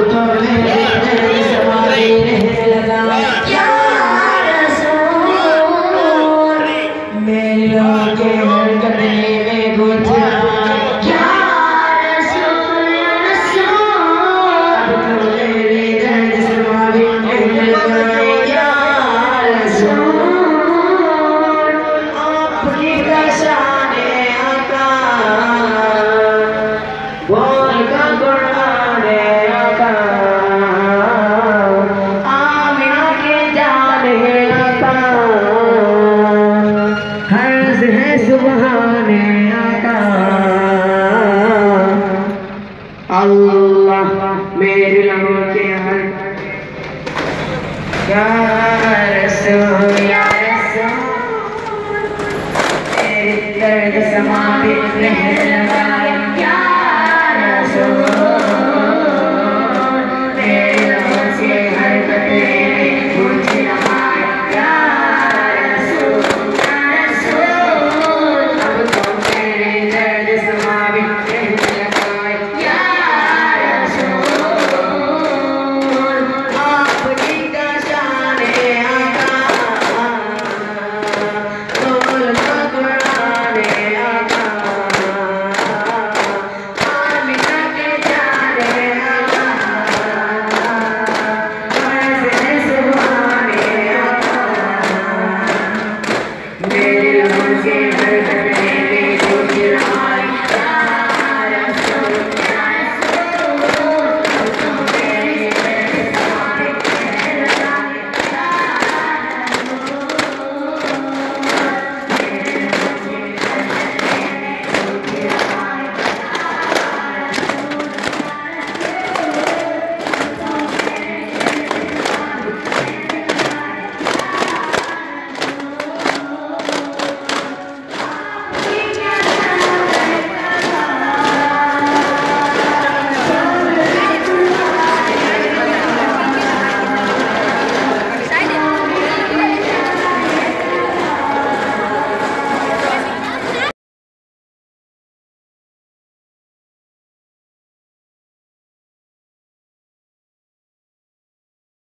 तो मेरे सवारी रहने लगा या रसूल मेरे लोगों के हर कदमे में गुथा या रसूल अब तो मेरे दर्द सवारी रहने लगा या रसूल आपकी शाने आका बोल का कुराने आका आमिना के जाने आका हर्ष है सुबहाने आका अल्लाह मेरे लबों के हर क्या